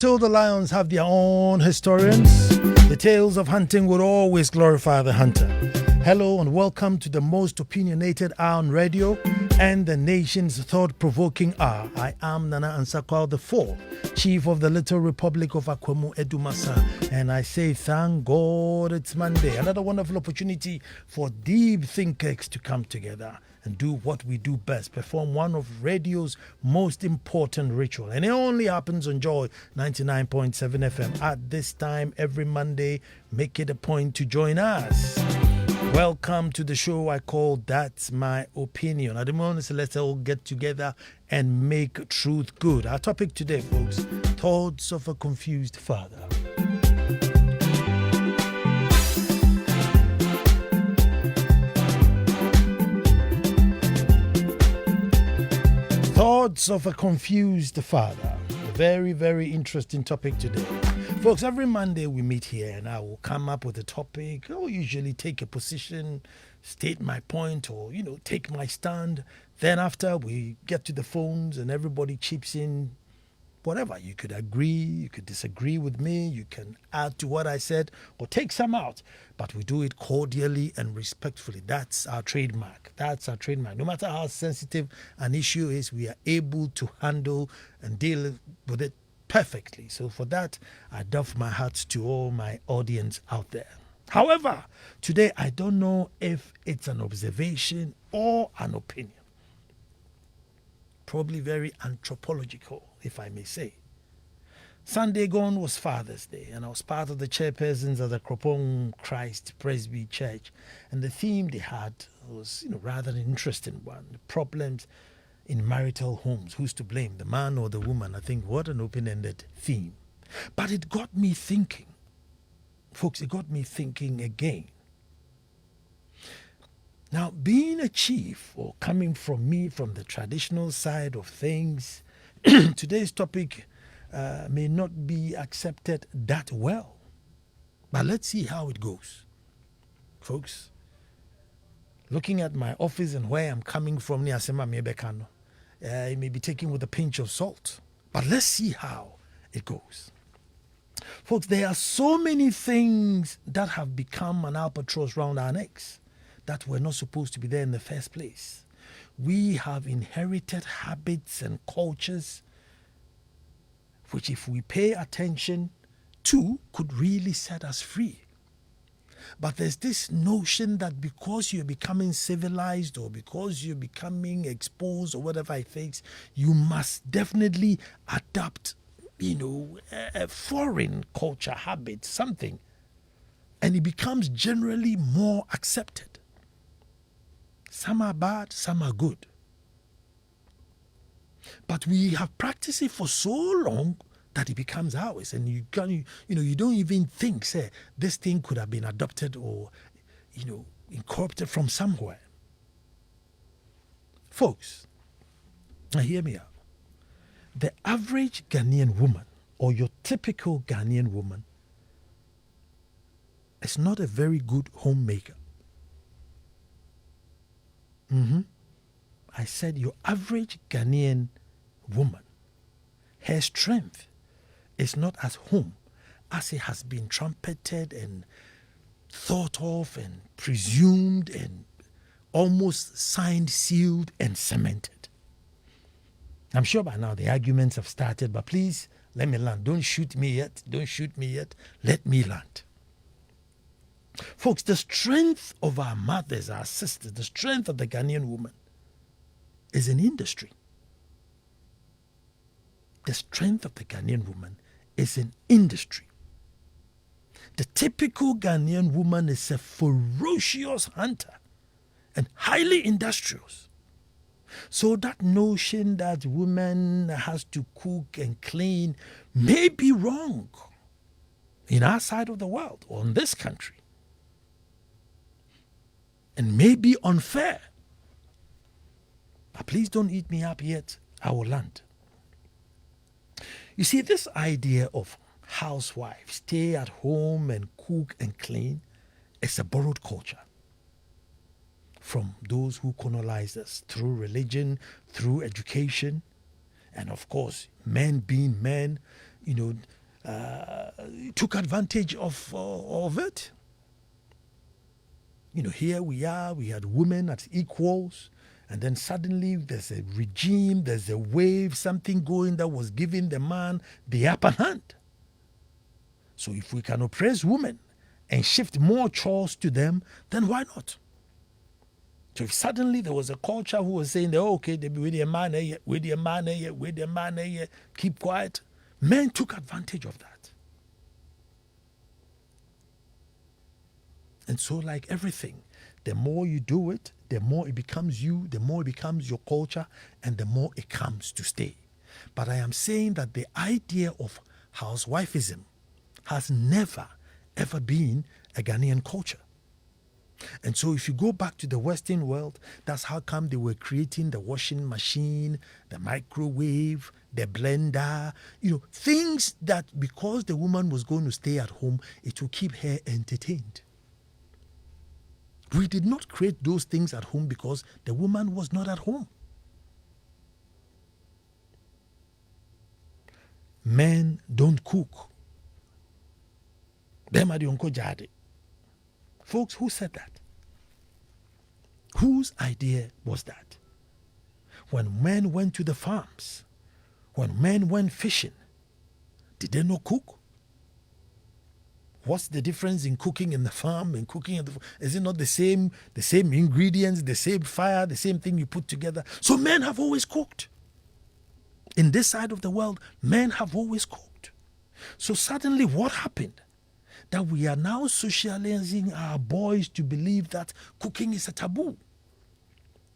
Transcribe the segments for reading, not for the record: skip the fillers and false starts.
Still, the lions have their own historians. The tales of hunting would always glorify the hunter. Hello and welcome to the most opinionated hour on radio and the nation's thought-provoking hour. I am Nana Ansah Kwao IV, Chief of the Little Republic of Akwemu Edumasa, and I say thank God it's Monday. Another wonderful opportunity for deep thinkers to come together and do what we do best, perform one of radio's most important ritual. And it only happens on Joy 99.7 FM at this time every Monday. Make it a point to join us. Welcome to the show I call That's My Opinion. At the moment, so let's all get together and make truth good. Our topic today, folks, thoughts of a confused father. Thoughts of a confused father. A very, very interesting topic today. Folks, every Monday we meet here and I will come up with a topic. I'll usually take a position, state my point, or, take my stand. Then after we get to the phones and everybody chips in whatever. You could agree, you could disagree with me, you can add to what I said or take some out. But we do it cordially and respectfully. That's our trademark. That's our trademark. No matter how sensitive an issue is, we are able to handle and deal with it perfectly. So for that, I doff my hat to all my audience out there. However, today I don't know if it's an observation or an opinion. Probably very anthropological, if I may say. Sunday gone was Father's Day, and I was part of the chairpersons of the Kropong Christ Presby Church. And the theme they had was, rather an interesting one. The problems in marital homes. Who's to blame, the man or the woman? I think what an open-ended theme. But it got me thinking. Folks, it got me thinking again. Now, being a chief, or coming from me from the traditional side of things, today's topic may not be accepted that well. But let's see how it goes. Folks, looking at my office and where I'm coming from, it may be taken with a pinch of salt. But let's see how it goes. Folks, there are so many things that have become an albatross round our necks that were not supposed to be there in the first place. We have inherited habits and cultures which, if we pay attention to, could really set us free. But there's this notion that because you're becoming civilized or because you're becoming exposed or whatever it takes, you must definitely adapt, a foreign culture, habit, something. And it becomes generally more accepted. Some are bad, some are good. But we have practiced it for so long that it becomes ours, and you don't even think, say, this thing could have been adopted or, incorporated from somewhere. Folks, now hear me out. The average Ghanaian woman, or your typical Ghanaian woman, is not a very good homemaker. I said your average Ghanaian woman, her strength is not at home as it has been trumpeted and thought of and presumed and almost signed, sealed and cemented. I'm sure by now the arguments have started, but please let me land. Don't shoot me yet. Don't shoot me yet. Let me land. Folks, the strength of our mothers, our sisters, the strength of the Ghanaian woman is an industry. The strength of the Ghanaian woman is an industry. The typical Ghanaian woman is a ferocious hunter and highly industrious. So that notion that woman has to cook and clean may be wrong in our side of the world or in this country. And may be unfair. But please don't eat me up yet. I will land. You see, this idea of housewives stay at home and cook and clean is a borrowed culture from those who colonized us through religion, through education, and of course, men being men, you know, took advantage of it. Here we are, we had women as equals, and then suddenly there's a regime, there's a wave, something going that was giving the man the upper hand. So if we can oppress women and shift more chores to them, then why not? So if suddenly there was a culture who was saying, okay, they be with your man here, with your man here, with your man here, keep quiet, men took advantage of that. And so, like everything, the more you do it, the more it becomes you, the more it becomes your culture, and the more it comes to stay. But I am saying that the idea of housewifism has never, ever been a Ghanaian culture. And so if you go back to the Western world, that's how come they were creating the washing machine, the microwave, the blender, things that because the woman was going to stay at home, it will keep her entertained. We did not create those things at home because the woman was not at home. Men don't cook. Folks, who said that? Whose idea was that? When men went to the farms, when men went fishing, did they not cook? What's the difference in cooking in the farm and cooking in the... Is it not the same ingredients, the same fire, the same thing you put together? So men have always cooked. In this side of the world, men have always cooked. So suddenly what happened? That we are now socializing our boys to believe that cooking is a taboo.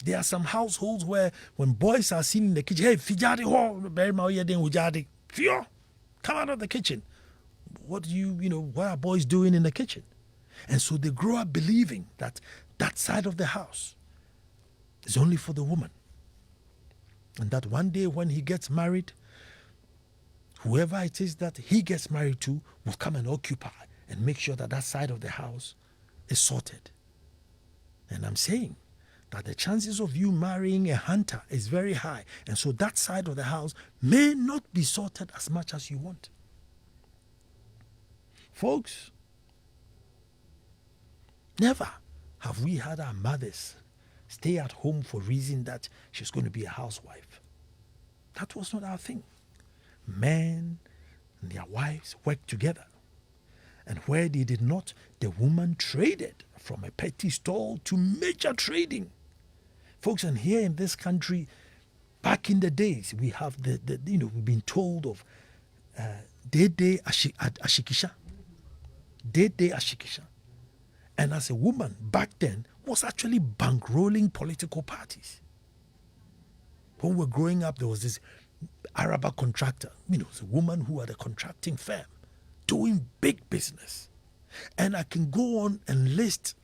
There are some households where when boys are seen in the kitchen, hey, fijari ho, fio, come out of the kitchen. What are boys doing in the kitchen? And so they grow up believing that that side of the house is only for the woman. And that one day when he gets married, whoever it is that he gets married to will come and occupy and make sure that that side of the house is sorted. And I'm saying that the chances of you marrying a hunter is very high. And so that side of the house may not be sorted as much as you want. Folks, never have we had our mothers stay at home for reason that she's going to be a housewife. That was not our thing. Men and their wives worked together. And where they did not, the woman traded from a petty stall to major trading. Folks, and here in this country, back in the days, we have we've been told of Dede Ashikisha. Dede Ashikisha. And as a woman back then was actually bankrolling political parties. When we were growing up, there was this Araba contractor, it was a woman who had a contracting firm doing big business. And I can go on and list,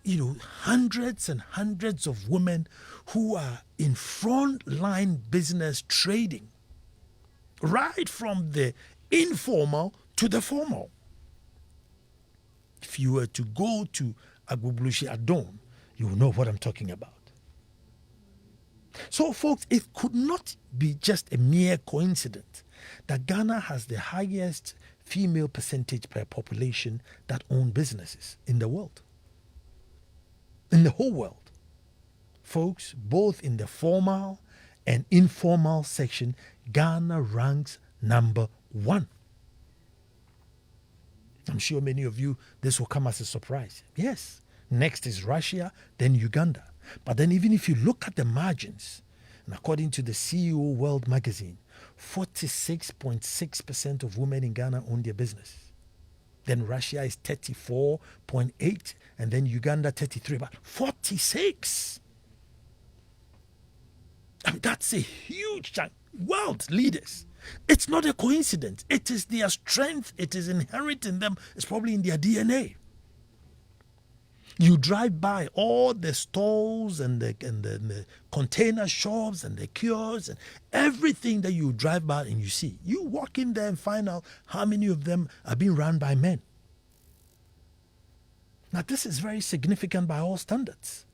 hundreds and hundreds of women who are in front line business trading, right from the informal to the formal. If you were to go to Agbublushi Adom, you will know what I'm talking about. So, folks, it could not be just a mere coincidence that Ghana has the highest female percentage per population that own businesses in the world. In the whole world. Folks, both in the formal and informal section, Ghana ranks number 1. I'm sure many of you, this will come as a surprise. Yes, next is Russia, then Uganda. But then even if you look at the margins, and according to the CEO World Magazine, 46.6% of women in Ghana own their business. Then Russia is 34.8%, and then Uganda 33%, but 46%. I mean, that's a huge chunk. World leaders. It's not a coincidence. It is their strength. It is inherent in them. It's probably in their DNA. You drive by all the stalls and the container shops and the kiosks and everything that you drive by and you see. You walk in there and find out how many of them are being run by men. Now, this is very significant by all standards.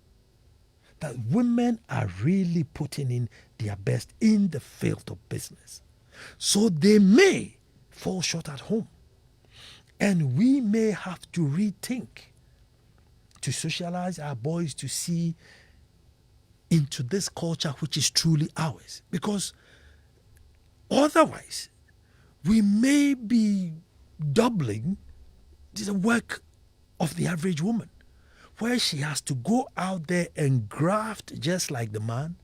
That women are really putting in their best in the field of business. So they may fall short at home. And we may have to rethink to socialize our boys to see into this culture which is truly ours. Because otherwise, we may be doubling the work of the average woman, where she has to go out there and graft just like the man,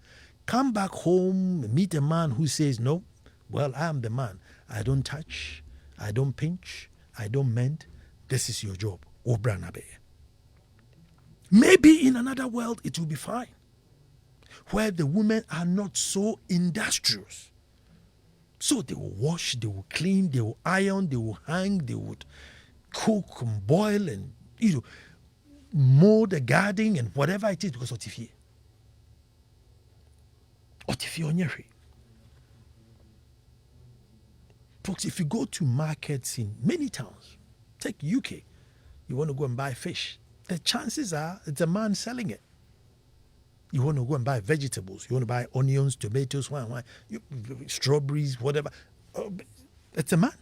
come back home, meet a man who says, no, well, I am the man. I don't touch, I don't pinch, I don't mend. This is your job. Maybe in another world it will be fine, where the women are not so industrious. So they will wash, they will clean, they will iron, they will hang, they would cook and boil and, mow the garden and whatever it is, because otifie onyehwe. Folks, if you go to markets in many towns, take UK, you want to go and buy fish, the chances are it's a man selling it. You want to go and buy vegetables, you want to buy onions, tomatoes, strawberries, whatever, it's a man.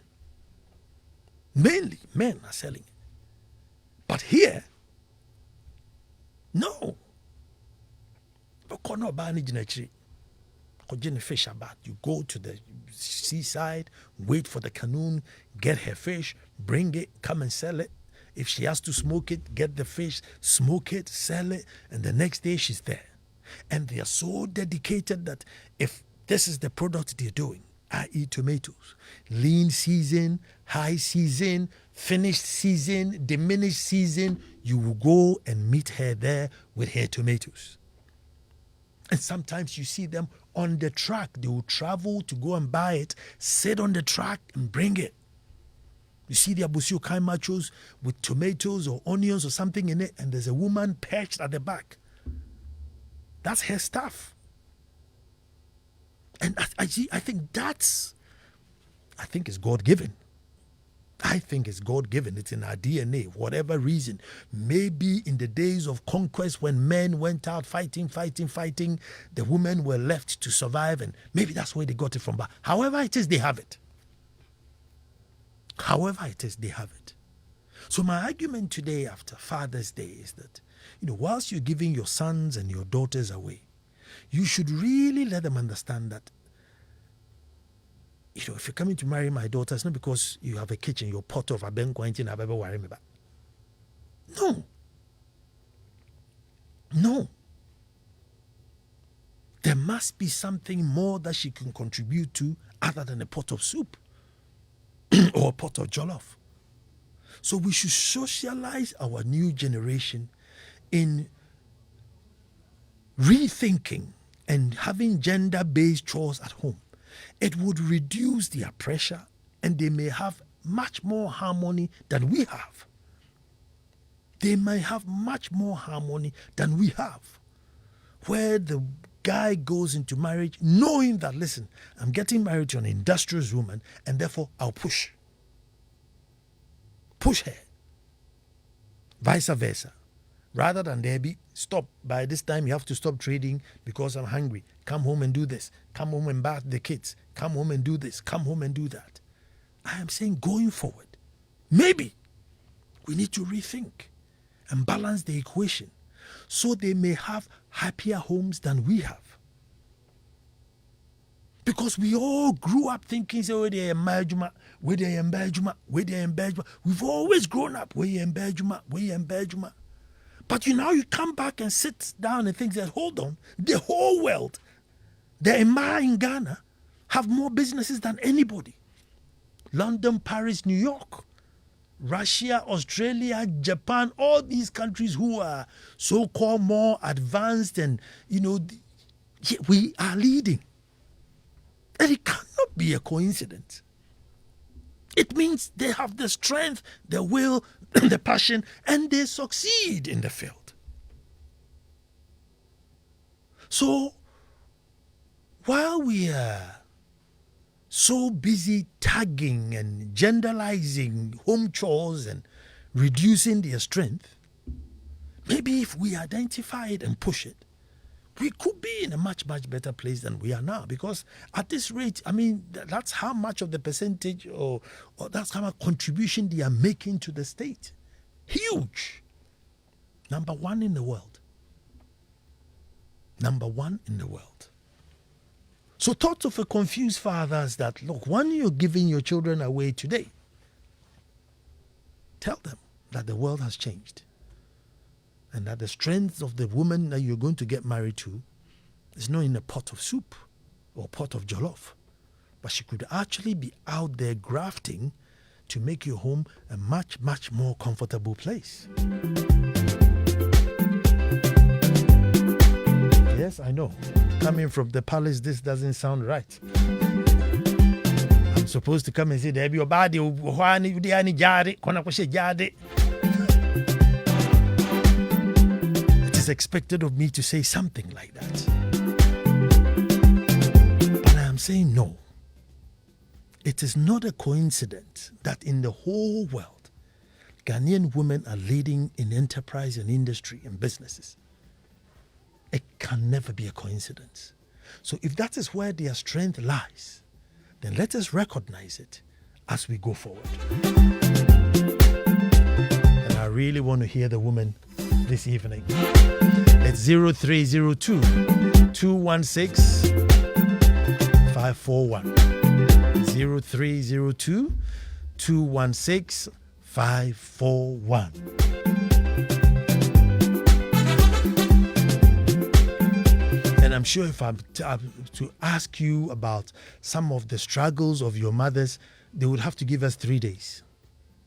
Mainly men are selling it. But here, no. Fish about. You go to the seaside, wait for the canoe, get her fish, bring it, come and sell it. If she has to smoke it, get the fish, smoke it, sell it, and the next day she's there. And they are so dedicated that if this is the product they're doing, i.e. tomatoes, lean season, high season, finished season, diminished season, you will go and meet her there with her tomatoes. And sometimes you see them on the track. They will travel to go and buy it, sit on the track and bring it. You see the Abusio Kai machos with tomatoes or onions or something in it, and there's a woman perched at the back. That's her stuff. And I think it's God-given. I think it's God-given. It's in our DNA, whatever reason. Maybe in the days of conquest when men went out fighting, the women were left to survive, and maybe that's where they got it from. But however it is, they have it. So my argument today after Father's Day is that, whilst you're giving your sons and your daughters away, you should really let them understand that, if you're coming to marry my daughter, it's not because you have a kitchen, your pot of abenquantin, I've ever worried me about. No. There must be something more that she can contribute to other than a pot of soup or a pot of jollof. So we should socialize our new generation in rethinking and having gender-based chores at home. It would reduce their pressure, and they may have much more harmony than we have. Where the guy goes into marriage knowing that, listen, I'm getting married to an industrious woman, and therefore I'll push her. Vice versa. Rather than there be, stop, by this time you have to stop trading because I'm hungry. Come home and do this. Come home and bath the kids. Come home and do this. Come home and do that. I am saying going forward, maybe we need to rethink and balance the equation so they may have happier homes than we have. Because we all grew up thinking, we've always grown up, But now you come back and sit down and think that, hold on, the whole world, the Emma in Ghana, have more businesses than anybody. London, Paris, New York, Russia, Australia, Japan, all these countries who are so-called more advanced and, we are leading. And it cannot be a coincidence. It means they have the strength, the will, the passion, and they succeed in the field. So, while we are so busy tagging and genderalizing home chores and reducing their strength, maybe if we identify it and push it, we could be in a much, much better place than we are now. Because at this rate, I mean, that's how much of the percentage or that's how much contribution they are making to the state. Huge. Number one in the world. Number one in the world. So thoughts of a confused father is that, look, when you're giving your children away today, tell them that the world has changed and that the strength of the woman that you're going to get married to is not in a pot of soup or pot of jollof, but she could actually be out there grafting to make your home a much, much more comfortable place. Yes, I know. Coming from the palace, this doesn't sound right. I'm supposed to come and say, Debbie, your body, it is expected of me to say something like that. But I am saying no. It is not a coincidence that in the whole world, Ghanaian women are leading in enterprise and industry and businesses. It can never be a coincidence. So if that is where their strength lies, then let us recognize it as we go forward. And I really want to hear the woman this evening. It's 0302 216 541. 0302 216 541. And I'm sure if I'm to ask you about some of the struggles of your mothers, they would have to give us 3 days.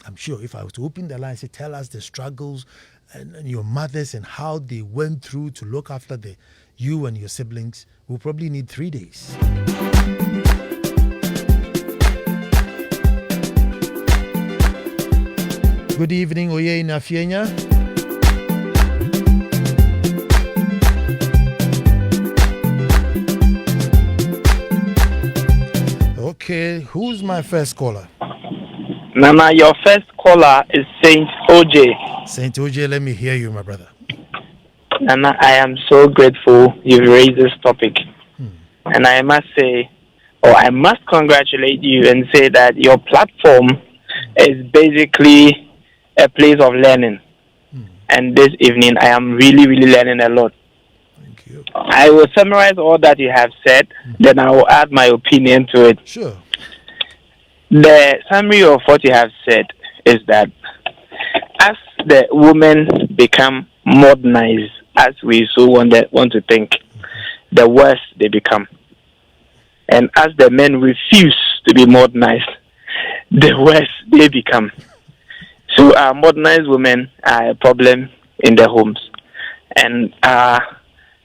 I'm sure if I was to open the line and say, tell us the struggles and your mothers and how they went through to look after you and your siblings, we'll probably need 3 days. Good evening, Oye Nafienya. Okay, who's my first caller? Nana, your first caller is Saint OJ. Saint OJ, let me hear you, my brother. Nana, I am so grateful you've raised this topic. And I must say, or I must congratulate you and say that your platform is basically a place of learning. And this evening, I am really, really learning a lot. Thank you. I will summarize all that you have said, then I will add my opinion to it. Sure. The summary of what you have said is that as the women become modernized, as we so want to think, the worse they become. And as the men refuse to be modernized, the worse they become. So modernized women are a problem in the homes. And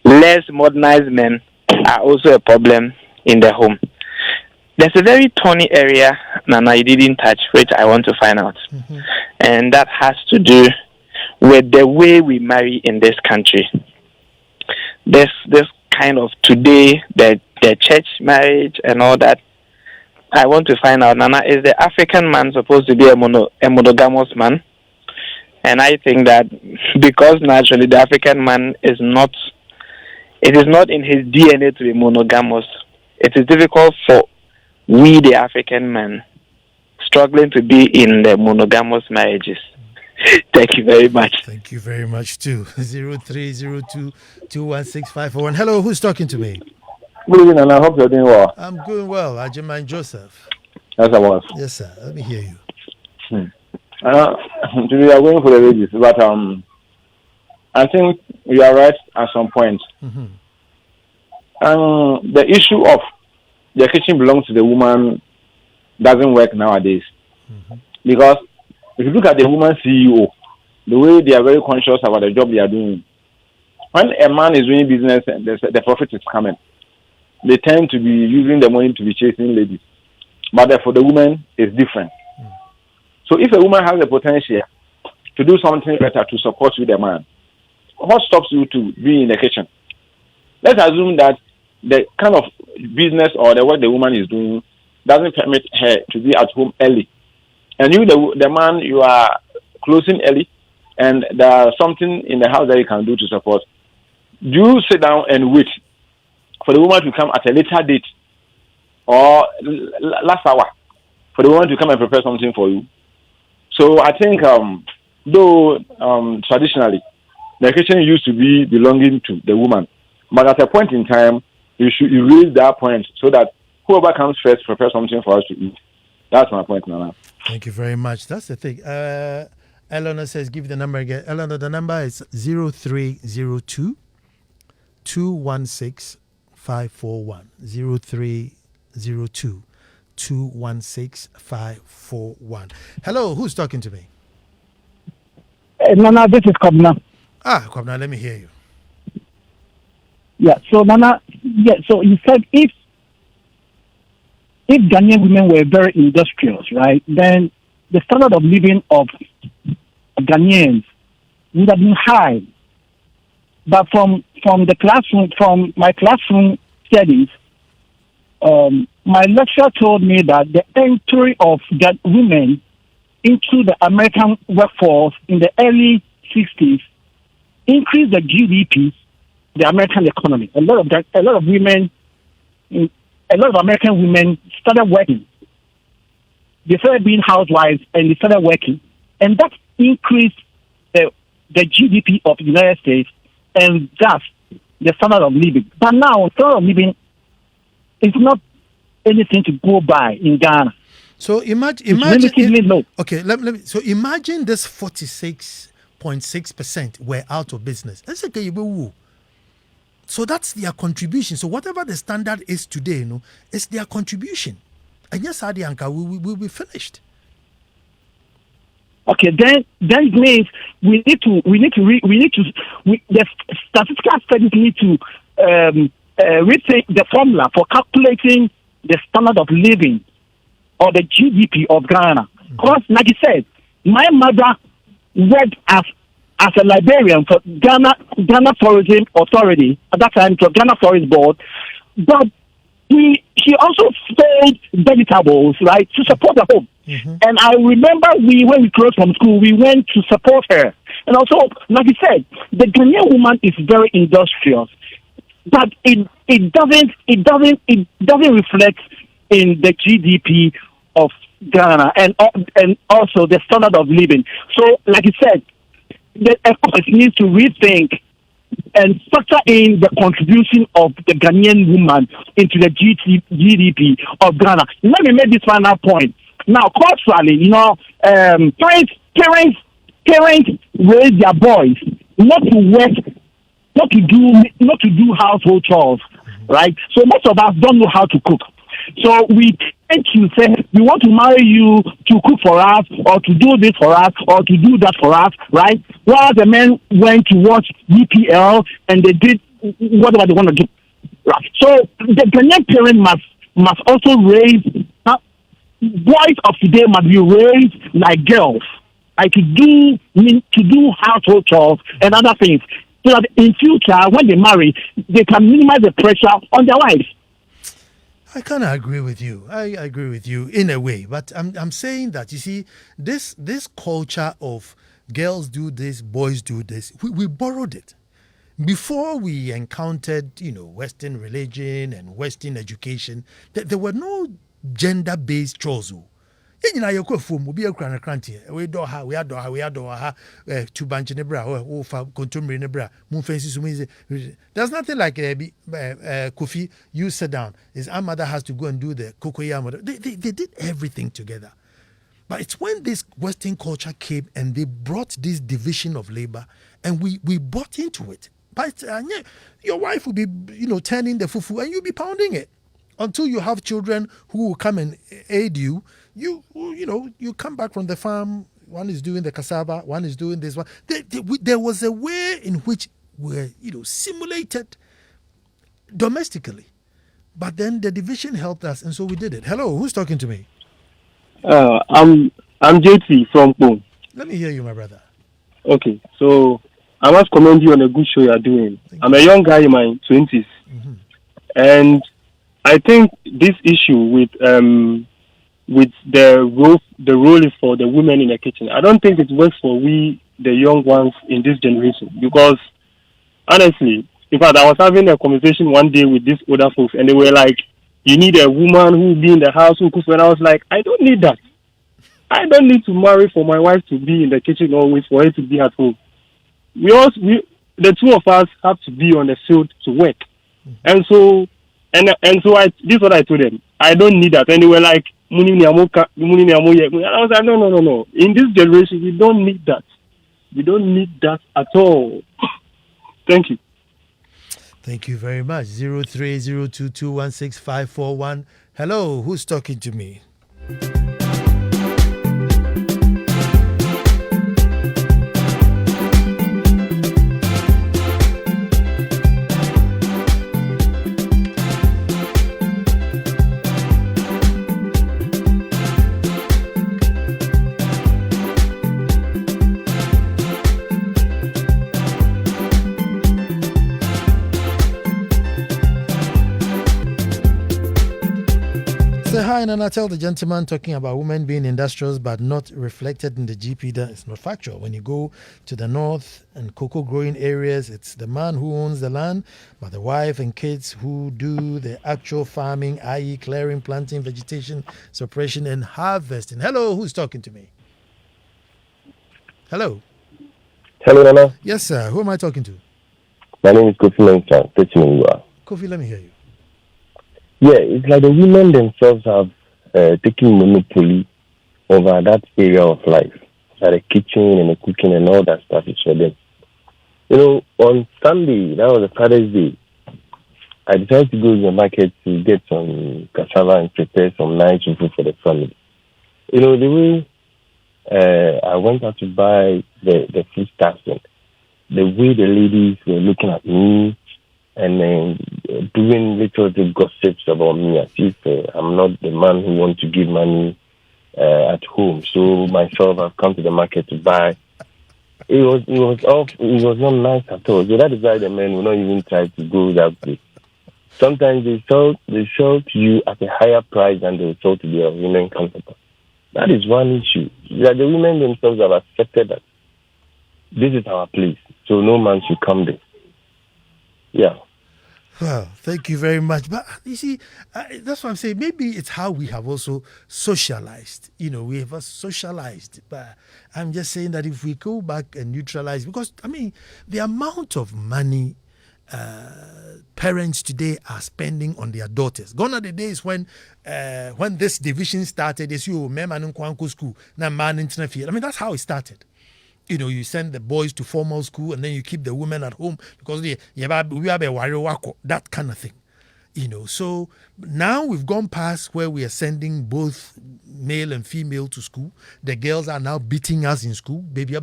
less modernized men are also a problem in the home. There's a very thorny area, Nana, you didn't touch, which I want to find out. And that has to do with the way we marry in this country. There's this kind of today, the church marriage and all that. I want to find out, Nana, is the African man supposed to be a monogamous man? And I think that because naturally the African man it is not in his DNA to be monogamous, it is difficult for we, the African men, struggling to be in the monogamous marriages. Thank you very much. Thank you very much, too. 0302 216 541. Hello, who's talking to me? Good evening, and I hope you're doing well. I'm doing well. Ajiman Joseph. Yes, I was. Yes, sir. Let me hear you. We are going for the ladies, but I think you are right at some point. The issue of the kitchen belongs to the woman doesn't work nowadays. Because if you look at the woman CEO, the way they are very conscious about the job they are doing, when a man is doing business and the profit is coming, they tend to be using the money to be chasing ladies. But for the woman, it's different. So if a woman has the potential to do something better to support you, the man, what stops you to be in the kitchen? Let's assume that the kind of business or the work the woman is doing doesn't permit her to be at home early. And you, the man, you are closing early, and there's something in the house that you can do to support. Do you sit down and wait for the woman to come at a later date or last hour for the woman to come and prepare something for you? So I think, though traditionally the kitchen used to be belonging to the woman, but at a point in time you raise that point so that whoever comes first prepare something for us to eat. That's my point, Nana. Thank you very much. That's the thing. Eleanor says, give the number again. Eleanor, the number is 0302 216 541. 0302 216 541. Hello, who's talking to me? Nana, this is Kobna. Kobna, let me hear you. Yeah, so Nana, so you said if Ghanaian women were very industrious, right, then the standard of living of Ghanaians would have been high. But from the classroom, from my classroom studies, my lecturer told me that the entry of women into the American workforce in the early 60s increased the GDP, the American economy. A lot of American women started working. They started being housewives and they started working, and that increased the GDP of the United States and thus the standard of living. But now, standard of living is not anything to go by in Ghana. So imagine low. Okay, let me. So imagine this 46.6% were out of business. That's okay. So that's their contribution. So whatever the standard is today, it's their contribution. And yes, Adi Anka, we'll be finished. Okay, then it means the statistical studies need to rethink the formula for calculating the standard of living or the GDP of Ghana. Because, like you said, my mother worked as a librarian for Ghana Tourism Authority at that time, for Ghana Forest Board, but she also sold vegetables, right, to support the home. Mm-hmm. And I remember when we closed from school, we went to support her. And also, like you said, the Ghanaian woman is very industrious, but it doesn't reflect in the GDP of Ghana and also the standard of living. So, like you said, the economy needs to rethink and factor in the contribution of the Ghanaian woman into the GDP of Ghana. Let me make this final point. Now, culturally, parents raise their boys not to work, not to do household chores, right? So most of us don't know how to cook. So we tend to say we want to marry you to cook for us, or to do this for us, or to do that for us, right? While the men went to watch UPL and they did whatever they want to do, right? So the Ghanaian parent must also raise boys of today must be raised like girls, like to do household chores and other things, so that in future when they marry they can minimize the pressure on their wives. I kind of agree with you. I agree with you in a way, but I'm saying that, you see, this culture of girls do this, boys do this, we borrowed it. Before we encountered, Western religion and Western education, there were no gender-based chores. We do ha, two bunch nebra, contumely nebra, moonfaces. There's nothing like Kofi, you sit down. His mother has to go and do the cocoyam. They did everything together. But it's when this Western culture came and they brought this division of labor, and we bought into it. But your wife will be, turning the fufu and you'll be pounding it until you have children who will come and aid you. You come back from the farm. One is doing the cassava. One is doing this one. There was a way in which we simulated domestically, but then the division helped us, and so we did it. Hello, who's talking to me? I'm JT from Boom. Let me hear you, my brother. Okay, so I must commend you on a good show you are doing. I'm a young guy in my 20s, and I think this issue with the role is for the women in the kitchen. I don't think it works for we, the young ones in this generation, because honestly, In fact, I was having a conversation one day with these older folks, and they were like, "You need a woman who will be in the house who cooks." And I was like, "I don't need that. I don't need to marry for my wife to be in the kitchen always, for her to be at home. The two of us have to be on the field to work." And so this is what I told them. I don't need that. And they were like, "Muni ni amoka, muni ni amoye." And I was like, no. In this generation, we don't need that. We don't need that at all. Thank you. Thank you very much. 0302216541. Hello, who's talking to me? Hi, Nana. Tell the gentleman talking about women being industrious but not reflected in the GP that is not factual. When you go to the north and cocoa growing areas, it's the man who owns the land, but the wife and kids who do the actual farming, i.e. clearing, planting, vegetation, suppression, and harvesting. Hello, who's talking to me? Hello. Hello, Nana. Yes, sir. Who am I talking to? My name is Kofi Mensah. Kofi, let me hear you. Yeah, it's like the women themselves have taken monopoly over that area of life. Like the kitchen and the cooking and all that stuff is for them. You know, on Sunday, that was a Father's Day, I decided to go to the market to get some cassava and prepare some nice food for the family. You know, the way I went out to buy the food stuff, and the way the ladies were looking at me, and then doing little gossips about me as if I'm not the man who wants to give money at home. So myself, I've come to the market to buy. It was not nice at all. So that is why the men will not even try to go that way. Sometimes they sell to you at a higher price than they sell to their women counterparts. That is one issue. That the women themselves have accepted that this is our place, so no man should come there. Yeah. Well, thank you very much. But you see, that's what I'm saying. Maybe it's how we have also socialized. You know, we have socialized. But I'm just saying that if we go back and neutralize, because, I mean, the amount of money parents today are spending on their daughters. Gone are the days when this division started, they say, oh, men and school, now man internet field. I mean, that's how it started. You know, you send the boys to formal school and then you keep the women at home because we have that kind of thing. You know, so now we've gone past where we are sending both male and female to school. The girls are now beating us in school. Baby,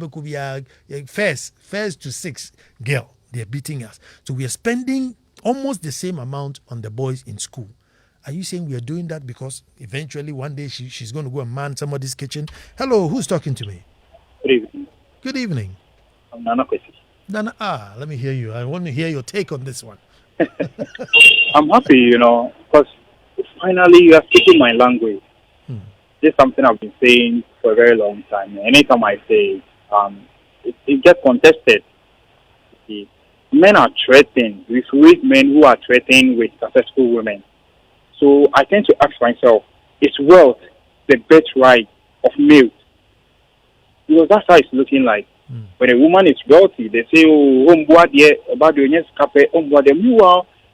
first to sixth girl, they're beating us. So we are spending almost the same amount on the boys in school. Are you saying we are doing that because eventually one day she's going to go and man somebody's kitchen? Hello, who's talking to me? Good evening. Good evening. I'm Nana Kwao IV. Nana, let me hear you. I want to hear your take on this one. I'm happy, you know, because finally you are speaking my language. This is something I've been saying for a very long time. Anytime I say it gets contested. See, men are threatened. We raise men who are threatened with successful women. So I tend to ask myself, is wealth the birthright of males? Because that's how it's looking like. When a woman is wealthy, they say, oh, meanwhile,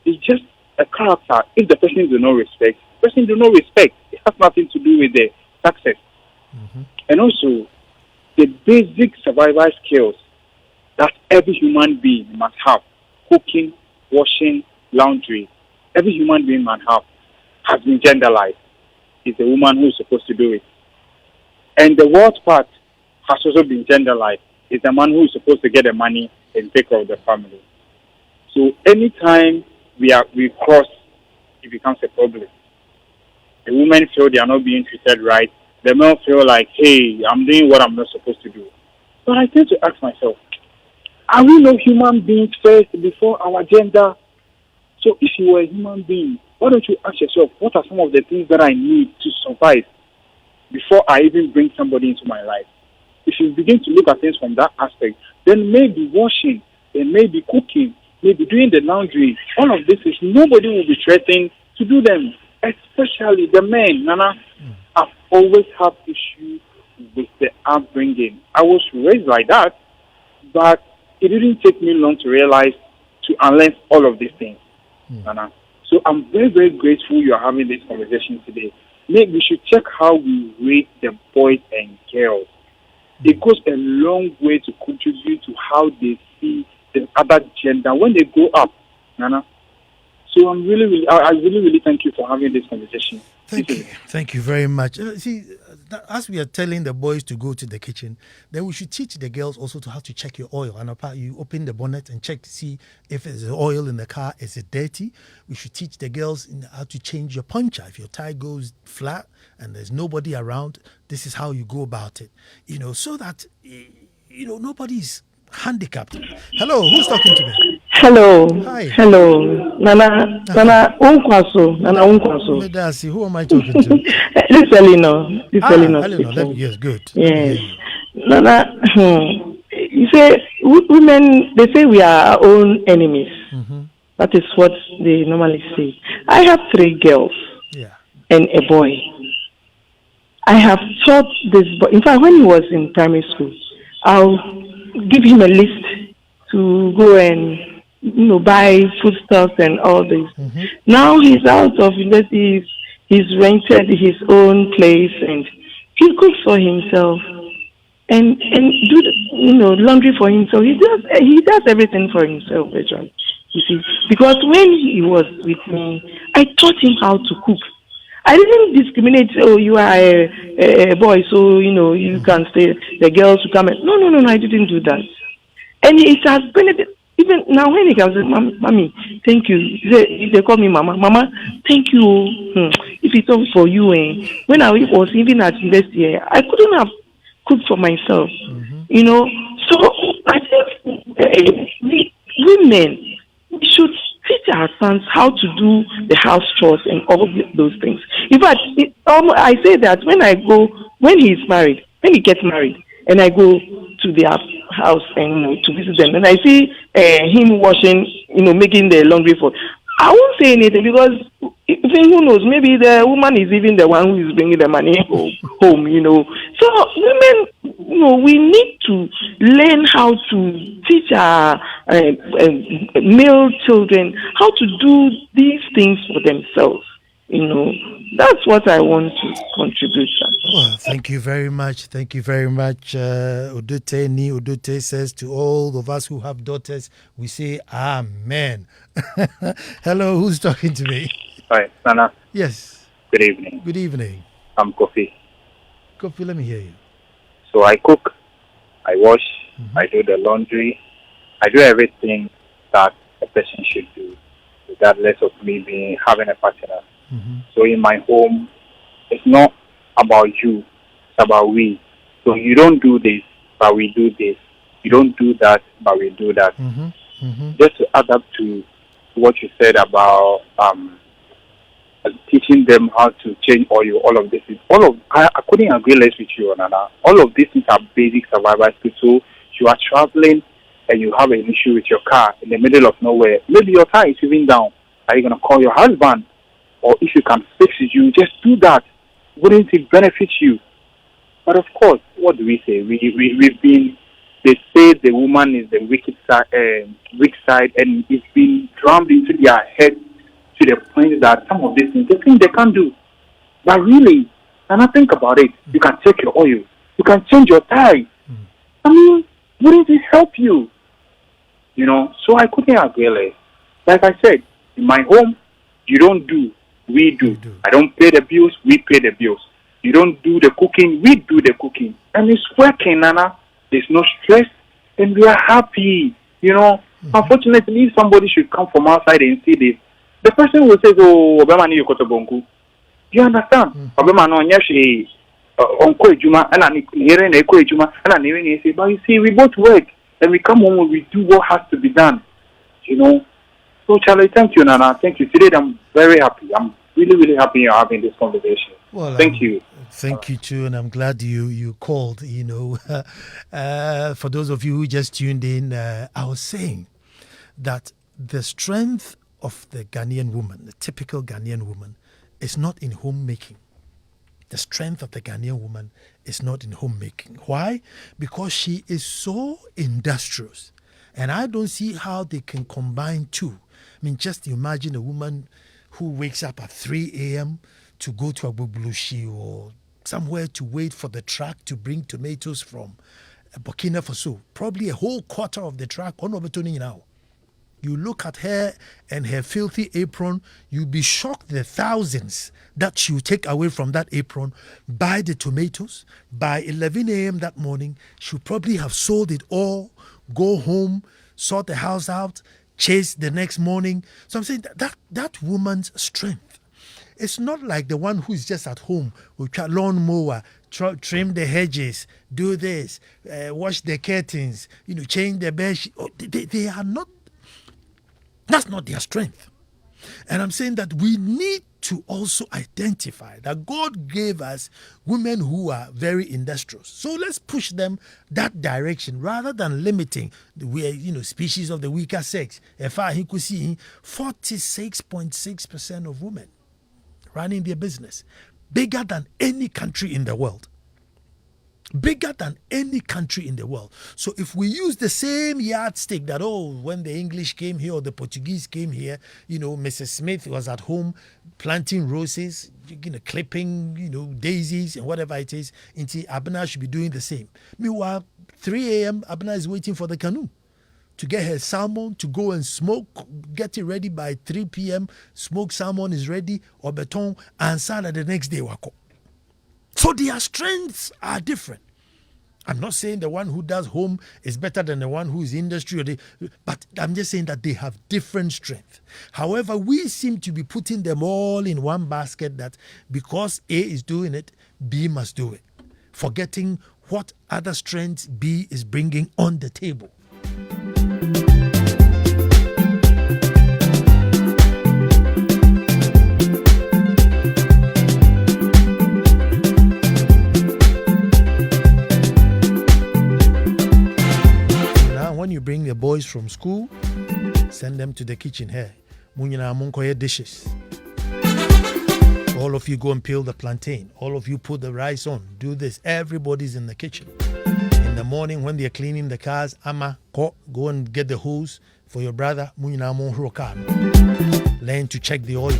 it's just a character. If the person do not respect, It has nothing to do with the success. And also, the basic survival skills that every human being must have, cooking, washing, laundry, every human being must have, has been genderalized. It's the woman who is supposed to do it. And the wealth part has also been genderalized. It's the man who is supposed to get the money and take care of the family. So anytime we cross, it becomes a problem. The women feel they are not being treated right. The men feel like, hey, I'm doing what I'm not supposed to do. But I tend to ask myself, are we not human beings first before our gender? So if you were a human being, why don't you ask yourself, what are some of the things that I need to survive before I even bring somebody into my life? If you begin to look at things from that aspect, then maybe washing, then maybe cooking, maybe doing the laundry. All of this is nobody will be threatened to do them, especially the men. Nana, I've always had issues with the upbringing. I was raised like that, but it didn't take me long to realize to unlearn all of these things. Nana. So I'm very, very grateful you are having this conversation today. Maybe we should check how we rate the boys and girls. It goes a long way to contribute to how they see the other gender when they grow up, Nana. So I really thank you for having this conversation. Thank you very much. See, as we are telling the boys to go to the kitchen, then we should teach the girls also to how to check your oil. And apart, you open the bonnet and check to see if there's oil in the car. Is it dirty? We should teach the girls how to change your puncher. If your tie goes flat and there's nobody around, this is how you go about it. So that nobody's handicapped. Hello, who's talking to me? Hello. Hi. Hello. Nana Unkwaso. Medasi, who am I talking to? This is Eleanor. Eleanor. Yes, good. Yes. Nana, you say women, they say we are our own enemies. Mm-hmm. That is what they normally say. I have 3 girls and a boy. I have taught this boy. In fact, when he was in primary school, I'll give him a list to go and buy foodstuffs and all this. Mm-hmm. Now he's out of university. He's rented his own place and he cooks for himself and do laundry for himself. He does everything for himself, actually. You see, because when he was with me, I taught him how to cook. I didn't discriminate. Oh, you are a boy, so you can stay. The girls who come. No. I didn't do that, and it has benefited. Even now, when he comes, mommy, thank you. They call me mama, thank you. If it's all for you, when I was even at university, I couldn't have cooked for myself. So I think women, we should teach our sons how to do the house chores and all those things. In fact, I say that when he gets married, and I go to their house and to visit them, and I see him washing, making the laundry for. I won't say anything because who knows? Maybe the woman is even the one who is bringing the money home. So women, we need to learn how to teach our male children how to do these things for themselves. That's what I want to contribute. Well, thank you very much. Udute says to all of us who have daughters, we say amen. Hello, who's talking to me? Hi, Nana. Yes. Good evening. Good evening. I'm Kofi. Kofi, let me hear you. So I cook, I wash, I do the laundry, I do everything that a person should do, regardless of me having a partner. So in my home, it's not about you, it's about we. So you don't do this, but we do this. You don't do that, but we do that. Just to add up to what you said about teaching them how to change oil, all of this I couldn't agree less with you, Nana. All of these things are basic survival skills. So you are traveling and you have an issue with your car in the middle of nowhere. Maybe your car is even down. Are you going to call your husband? Or if you can fix it, you just do that. Wouldn't it benefit you? But of course, what do we say? They say the woman is the weak side, and it's been drummed into their head to the point that some of these things they think they can't do. But really, and I think about it, you can check your oil, you can change your tie. I mean, wouldn't it help you? So I couldn't agree less. Like I said, in my home, you don't do. We do. I don't pay the bills, we pay the bills. You don't do the cooking, we do the cooking. And it's working, Nana. There's no stress, and we are happy. Unfortunately, if somebody should come from outside and see this, the person will say, oh, Obama ni yokotobonku. You understand? Obama no nyashi onko ejuma, and I hear an echo ejuma, and I even say, but you see, we both work, and we come home and we do what has to be done. So, Charlie, thank you, Nana. Thank you. Today, I'm very happy. I'm really, really happy you're having this conversation. Well, thank you. Thank you, too, and I'm glad you called. For those of you who just tuned in, I was saying that the strength of the Ghanaian woman, the typical Ghanaian woman, is not in homemaking. The strength of the Ghanaian woman is not in homemaking. Why? Because she is so industrious. And I don't see how they can combine two. I mean, just imagine a woman who wakes up at 3 a.m. to go to Agbubulushi or somewhere to wait for the truck to bring tomatoes from Burkina Faso. Probably a whole quarter of the truck on Obertoni now. You look at her and her filthy apron, you'll be shocked the thousands that she'll take away from that apron, buy the tomatoes. By 11 a.m. that morning, she'll probably have sold it all, go home, sort the house out, chase the next morning. So I'm saying that woman's strength. It's not like the one who's just at home with a lawnmower, trim the hedges, do this, wash the curtains, change the bed. They are not. That's not their strength. And I'm saying that we need to also identify that God gave us women who are very industrious. So let's push them that direction rather than limiting the species of the weaker sex. If I could see 46.6% of women running their business, bigger than any country in the world. Bigger than any country in the world. So if we use the same yardstick that, when the English came here or the Portuguese came here, Mrs. Smith was at home planting roses, clipping, daisies and whatever it is, until Abena should be doing the same. Meanwhile, 3 a.m., Abena is waiting for the canoe to get her salmon, to go and smoke, get it ready by 3 p.m., smoked salmon is ready, or beton, and salad the next day, wako. So their strengths are different. I'm not saying the one who does home is better than the one who is industry, but I'm just saying that they have different strength. However, we seem to be putting them all in one basket that because A is doing it, B must do it, forgetting what other strengths B is bringing on the table. When you bring the boys from school, send them to the kitchen here. Munyina munkoye dishes. All of you go and peel the plantain. All of you put the rice on. Do this. Everybody's in the kitchen. In the morning when they're cleaning the cars, ama go and get the hose for your brother. Munyina munro car. Learn to check the oil.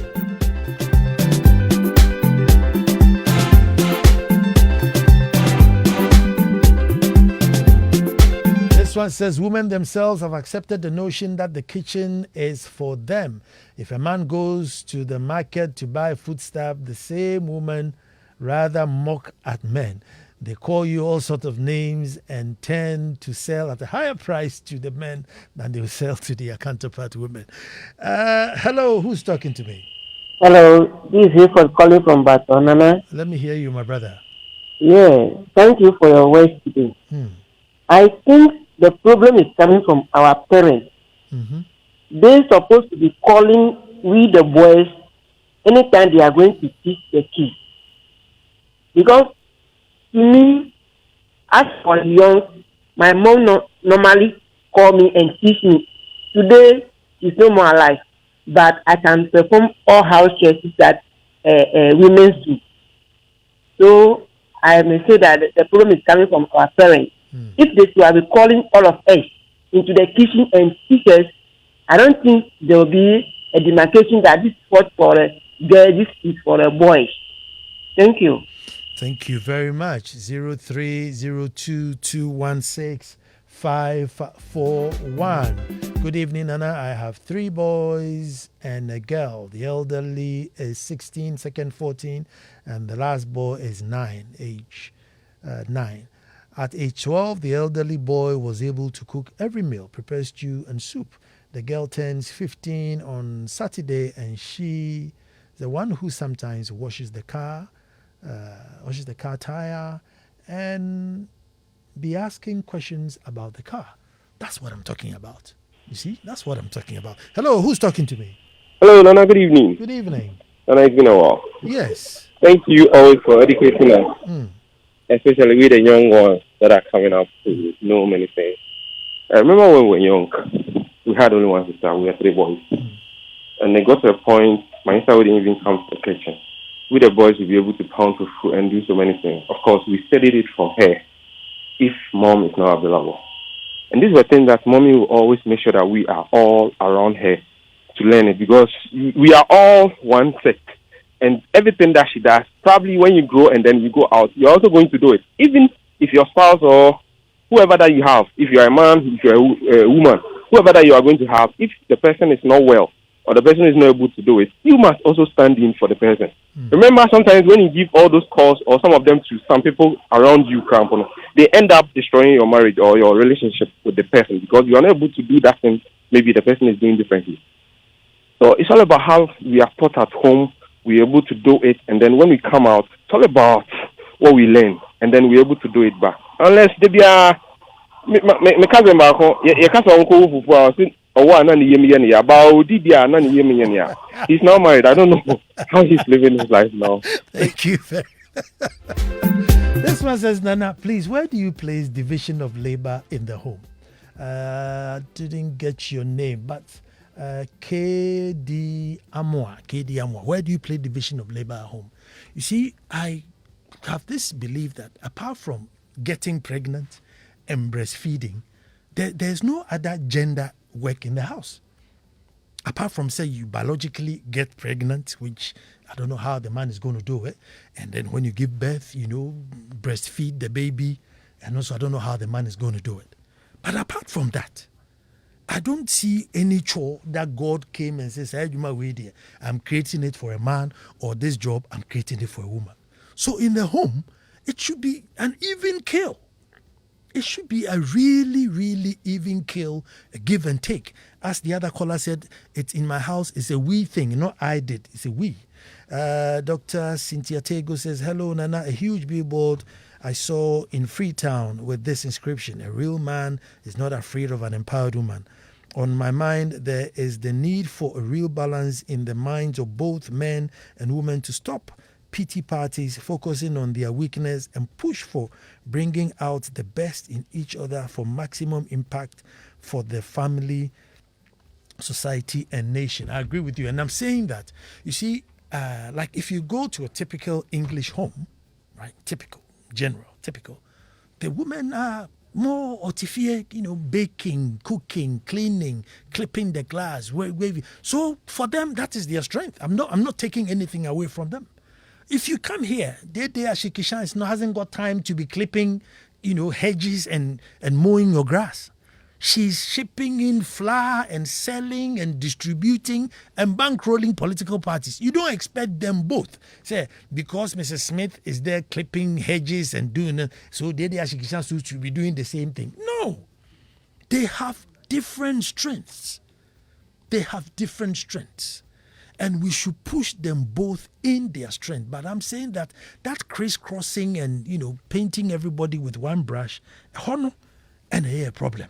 This one says women themselves have accepted the notion that the kitchen is for them. If a man goes to the market to buy foodstuff, the same woman rather mock at men. They call you all sorts of names and tend to sell at a higher price to the men than they will sell to their counterpart women. Hello, who's talking to me? Hello, this is Hilford calling from Baton, Nana. Let me hear you, my brother. Yeah, thank you for your words today. I think the problem is coming from our parents. They're supposed to be calling we the boys anytime they are going to teach the kids. Because to me, as for young, my mom normally call me and teach me. Today, she's no more alive, but I can perform all house chores that women do. So I may say that the problem is coming from our parents. If they should be calling all of us into the kitchen and teach us, I don't think there will be a demarcation that this is what for a girl, this is for a boy. Thank you. Thank you very much. 0302216541. Good evening, Nana. I have 3 boys and a girl. The elderly is 16, second 14, and the last boy is 9, age 9. At age 12, the elderly boy was able to cook every meal, prepare stew and soup. The girl turns 15 on Saturday, and she is the one who sometimes washes the car tire, and be asking questions about the car. That's what I'm talking about. You see, that's what I'm talking about. Hello, who's talking to me? Hello, Nana. Good evening. Good evening. Nana, it's been a while. Yes. Thank you always for educating us, especially with the young ones that are coming up to know many things. I remember when we were young, we had only one sister. We were 3 boys. And they got to a point, my sister wouldn't even come to the kitchen. We, the boys, would be able to pound for food and do so many things. Of course, we studied it from her if mom is not available. And these were things that mommy will always make sure that we are all around her to learn it, because we are all one set. And everything that she does, probably when you grow and then you go out, you're also going to do it. Even if your spouse or whoever that you have, if you're a man, if you're a woman, whoever that you are going to have, if the person is not well or the person is not able to do it, you must also stand in for the person. Remember, sometimes when you give all those calls or some of them to some people around you, they end up destroying your marriage or your relationship with the person, because you are not able to do that thing maybe the person is doing differently. So it's all about how we are taught at home, we're able to do it, and then when we come out, it's all about what we learn, and then we're able to do it back. Unless they be a my cousin back home, your cousin uncle he's now married. I don't know how he's living his life now. Thank you. This one says, Nana, please, where do you place division of labor in the home? Didn't get your name, but KD Amwa, where do you play division of labor at home? You see, I have this belief that apart from getting pregnant and breastfeeding, there's no other gender work in the house. Apart from, say, you biologically get pregnant, which I don't know how the man is going to do it, and then when you give birth, breastfeed the baby, and also I don't know how the man is going to do it. But apart from that, I don't see any chore that God came and says, hey, I'm creating it for a man, or this job, I'm creating it for a woman. So in the home, it should be an even kill. It should be a really, really even kill, a give and take. As the other caller said, it's in my house, it's a we thing, not I did, it's a we. Dr. Cynthia Tego says, hello, Nana, a huge billboard I saw in Freetown with this inscription, a real man is not afraid of an empowered woman. On my mind, there is the need for a real balance in the minds of both men and women to stop pity parties, focusing on their weakness, and push for bringing out the best in each other for maximum impact for the family, society, and nation. I agree with you. And I'm saying that, you see, like if you go to a typical English home, right, typical, the women are more artificial, baking, cooking, cleaning, clipping the glass, waving. So for them, that is their strength. I'm not taking anything away from them. If you come here, Ashikishan hasn't got time to be clipping, hedges and mowing your grass. She's shipping in flour and selling and distributing and bankrolling political parties. You don't expect them both. Say, because Mrs. Smith is there clipping hedges and doing it, so Ashikishan should be doing the same thing. No. They have different strengths. And we should push them both in their strength. But I'm saying that crisscrossing and, painting everybody with one brush, and a problem.